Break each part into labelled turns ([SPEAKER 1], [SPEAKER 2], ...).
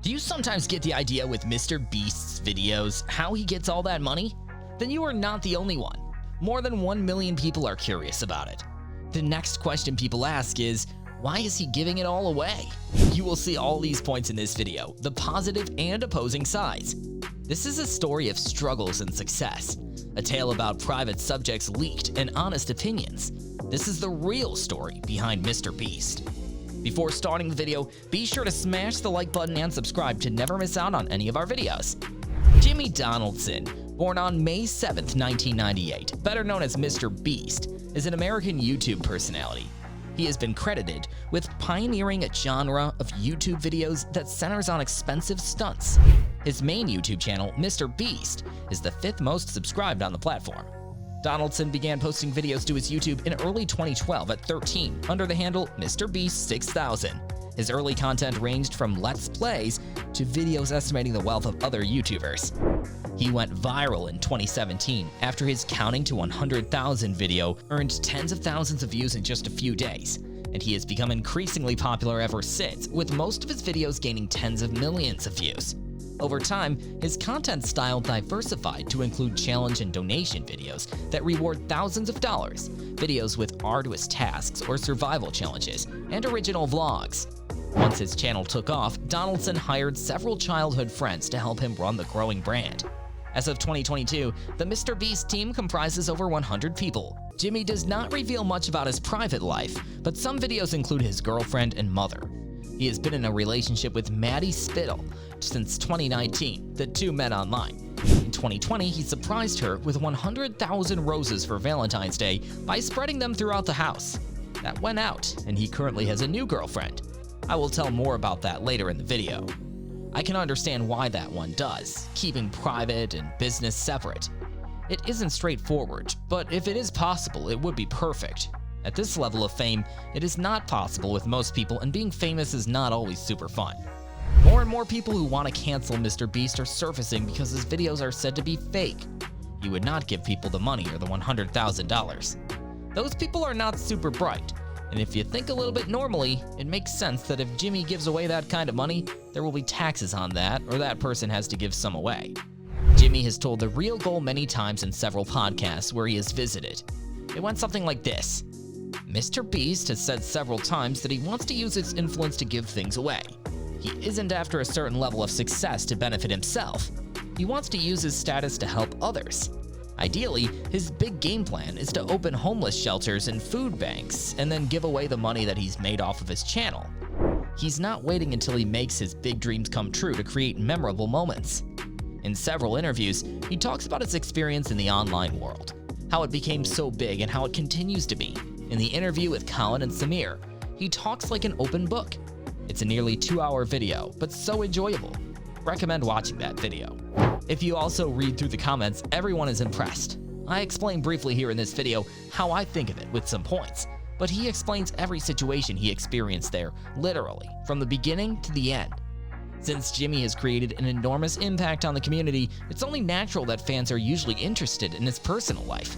[SPEAKER 1] Do you sometimes get the idea with Mr. Beast's videos how he gets all that money? Then you are not the only one. More than 1 million people are curious about it. The next question people ask is, why is he giving it all away? You will see all these points in this video, the positive and opposing sides. This is a story of struggles and success, a tale about private subjects leaked and honest opinions. This is the real story behind Mr. Beast. Before starting the video, be sure to smash the like button and subscribe to never miss out on any of our videos. Jimmy Donaldson, born on May 7th, 1998, better known as Mr. Beast, is an American YouTube personality. He has been credited with pioneering a genre of YouTube videos that centers on expensive stunts. His main YouTube channel, Mr. Beast, is the 5th most subscribed on the platform. Donaldson began posting videos to his YouTube in early 2012 at 13 under the handle Mr. Beast 6000. His early content ranged from Let's Plays to videos estimating the wealth of other YouTubers. He went viral in 2017 after his Counting to 100,000 video earned tens of thousands of views in just a few days, and he has become increasingly popular ever since, with most of his videos gaining tens of millions of views. Over time, his content style diversified to include challenge and donation videos that reward thousands of dollars, videos with arduous tasks or survival challenges, and original vlogs. Once his channel took off, Donaldson hired several childhood friends to help him run the growing brand. As of 2022, the Mr. Beast team comprises over 100 people. Jimmy does not reveal much about his private life, but some videos include his girlfriend and mother. He has been in a relationship with Maddie Spittle since 2019. The two met online. In 2020, he surprised her with 100,000 roses for Valentine's Day by spreading them throughout the house. That went out, and he currently has a new girlfriend. I will tell more about that later in the video. I can understand why that one does, keeping private and business separate. It isn't straightforward, but if it is possible, it would be perfect. At this level of fame, it is not possible with most people, and being famous is not always super fun. More and more people who want to cancel Mr. Beast are surfacing because his videos are said to be fake. He would not give people the money or the $100,000. Those people are not super bright, and if you think a little bit normally, it makes sense that if Jimmy gives away that kind of money, there will be taxes on that, or that person has to give some away. Jimmy has told the real goal many times in several podcasts where he has visited. It went something like this. Mr. Beast has said several times that he wants to use his influence to give things away. He isn't after a certain level of success to benefit himself. He wants to use his status to help others. Ideally, his big game plan is to open homeless shelters and food banks and then give away the money that he's made off of his channel. He's not waiting until he makes his big dreams come true to create memorable moments. In several interviews, he talks about his experience in the online world, how it became so big and how it continues to be. In the interview with Colin and Samir, he talks like an open book. It's a nearly 2-hour video, but so enjoyable. Recommend watching that video. If you also read through the comments, everyone is impressed. I explain briefly here in this video how I think of it with some points, but he explains every situation he experienced there, literally, from the beginning to the end. Since Jimmy has created an enormous impact on the community, it's only natural that fans are usually interested in his personal life.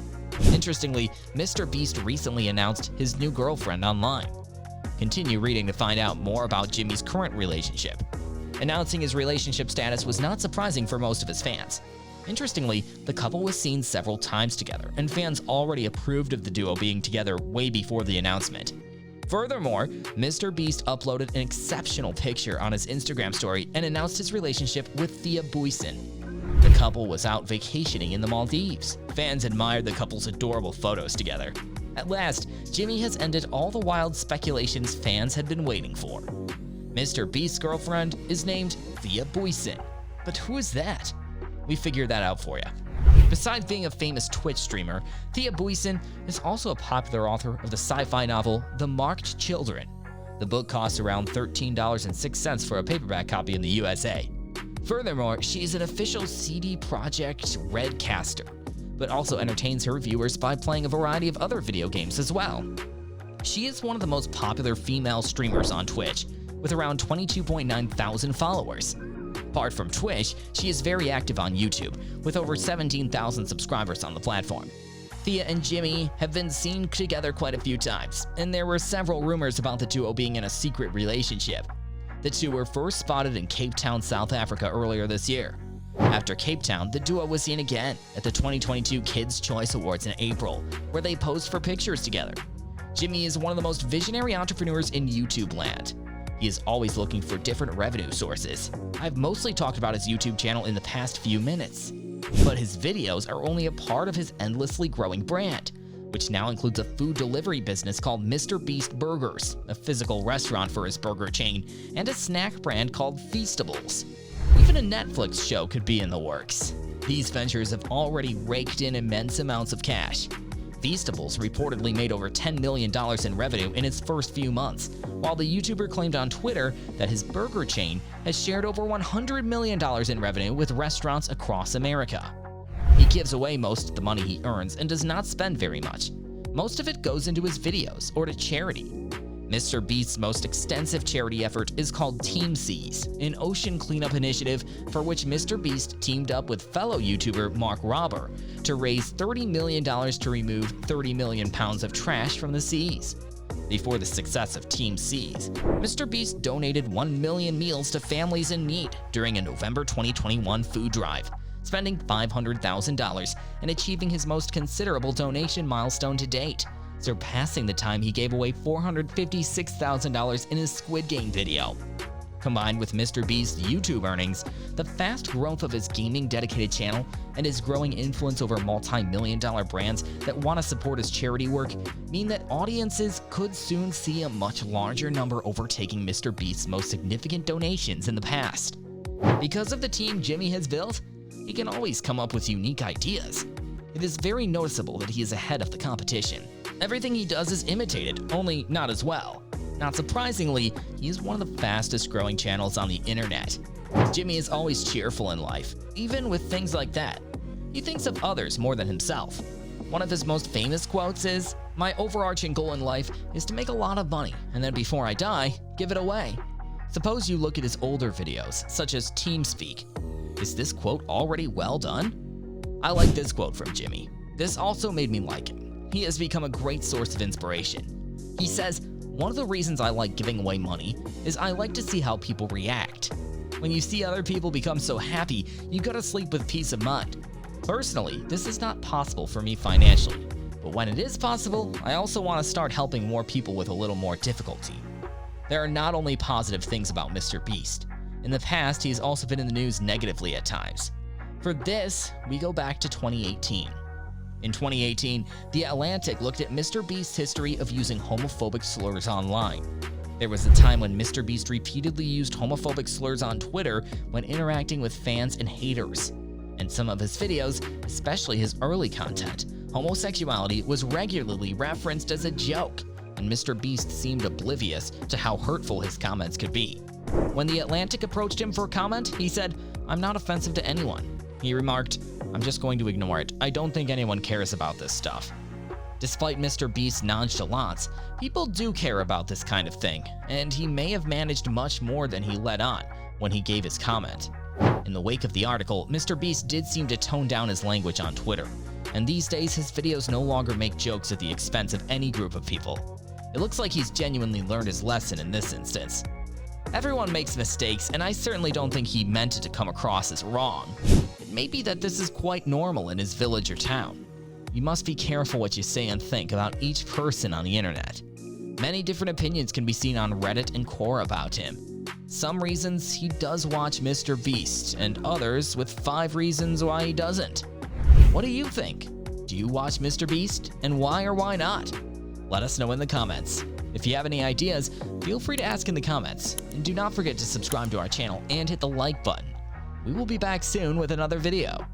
[SPEAKER 1] Interestingly, Mr. Beast recently announced his new girlfriend online. Continue reading to find out more about Jimmy's current relationship. Announcing his relationship status was not surprising for most of his fans. Interestingly, the couple was seen several times together, and fans already approved of the duo being together way before the announcement. Furthermore, Mr. Beast uploaded an exceptional picture on his Instagram story and announced his relationship with Thea Buissen. The couple was out vacationing in the Maldives. Fans admired the couple's adorable photos together. At last, Jimmy has ended all the wild speculations fans had been waiting for. Mr. Beast's girlfriend is named Thea Buissen. But who is that? We figured that out for you. Besides being a famous Twitch streamer, Thea Buissen is also a popular author of the sci-fi novel The Marked Children. The book costs around $13.06 for a paperback copy in the USA. Furthermore, she is an official CD Projekt Red caster, but also entertains her viewers by playing a variety of other video games as well. She is one of the most popular female streamers on Twitch, with around 22.9 thousand followers. Apart from Twitch, she is very active on YouTube, with over 17,000 subscribers on the platform. Thea and Jimmy have been seen together quite a few times, and there were several rumors about the duo being in a secret relationship. The two were first spotted in Cape Town, South Africa earlier this year. After Cape Town, the duo was seen again at the 2022 Kids' Choice Awards in April, where they posed for pictures together. Jimmy is one of the most visionary entrepreneurs in YouTube land. He is always looking for different revenue sources. I've mostly talked about his YouTube channel in the past few minutes, but his videos are only a part of his endlessly growing brand, which now includes a food delivery business called Mr. Beast Burgers, a physical restaurant for his burger chain, and a snack brand called Feastables. Even a Netflix show could be in the works. These ventures have already raked in immense amounts of cash. Feastables reportedly made over $10 million in revenue in its first few months, while the YouTuber claimed on Twitter that his burger chain has shared over $100 million in revenue with restaurants across America. He gives away most of the money he earns and does not spend very much. Most of it goes into his videos or to charity. Mr. Beast's most extensive charity effort is called Team Seas, an ocean cleanup initiative for which Mr. Beast teamed up with fellow YouTuber Mark Robber to raise $30 million to remove 30 million pounds of trash from the seas. Before the success of Team Seas, Mr. Beast donated 1 million meals to families in need during a November 2021 food drive, spending $500,000 and achieving his most considerable donation milestone to date, surpassing the time he gave away $456,000 in his Squid Game video. Combined with Mr. Beast's YouTube earnings, the fast growth of his gaming-dedicated channel, and his growing influence over multi-million-dollar brands that want to support his charity work mean that audiences could soon see a much larger number overtaking Mr. Beast's most significant donations in the past. Because of the team Jimmy has built, he can always come up with unique ideas. It is very noticeable that he is ahead of the competition. Everything he does is imitated, only not as well. Not surprisingly, he is one of the fastest growing channels on the internet. Jimmy is always cheerful in life, even with things like that. He thinks of others more than himself. One of his most famous quotes is, "My overarching goal in life is to make a lot of money, and then before I die, give it away." Suppose you look at his older videos, such as TeamSpeak. Is this quote already well done? I like this quote from Jimmy. This also made me like him. He has become a great source of inspiration. He says, "One of the reasons I like giving away money is I like to see how people react. When you see other people become so happy, you gotta sleep with peace of mind. Personally, this is not possible for me financially, but when it is possible, I also want to start helping more people with a little more difficulty." There are not only positive things about Mr. Beast. In the past, he has also been in the news negatively at times. For this, we go back to 2018. In 2018, The Atlantic looked at Mr. Beast's history of using homophobic slurs online. There was a time when Mr. Beast repeatedly used homophobic slurs on Twitter when interacting with fans and haters. In some of his videos, especially his early content, homosexuality was regularly referenced as a joke, and Mr. Beast seemed oblivious to how hurtful his comments could be. When The Atlantic approached him for a comment, he said, "I'm not offensive to anyone." He remarked, "I'm just going to ignore it. I don't think anyone cares about this stuff." Despite Mr. Beast's nonchalance, people do care about this kind of thing, and he may have managed much more than he let on when he gave his comment. In the wake of the article, Mr. Beast did seem to tone down his language on Twitter, and these days his videos no longer make jokes at the expense of any group of people. It looks like he's genuinely learned his lesson in this instance. Everyone makes mistakes, and I certainly don't think he meant it to come across as wrong. It may be that this is quite normal in his village or town. You must be careful what you say and think about each person on the internet. Many different opinions can be seen on Reddit and Quora about him. Some reasons he does watch Mr. Beast, and others with 5 reasons why he doesn't. What do you think? Do you watch Mr. Beast, and why or why not? Let us know in the comments. If you have any ideas, feel free to ask in the comments, and do not forget to subscribe to our channel and hit the like button. We will be back soon with another video.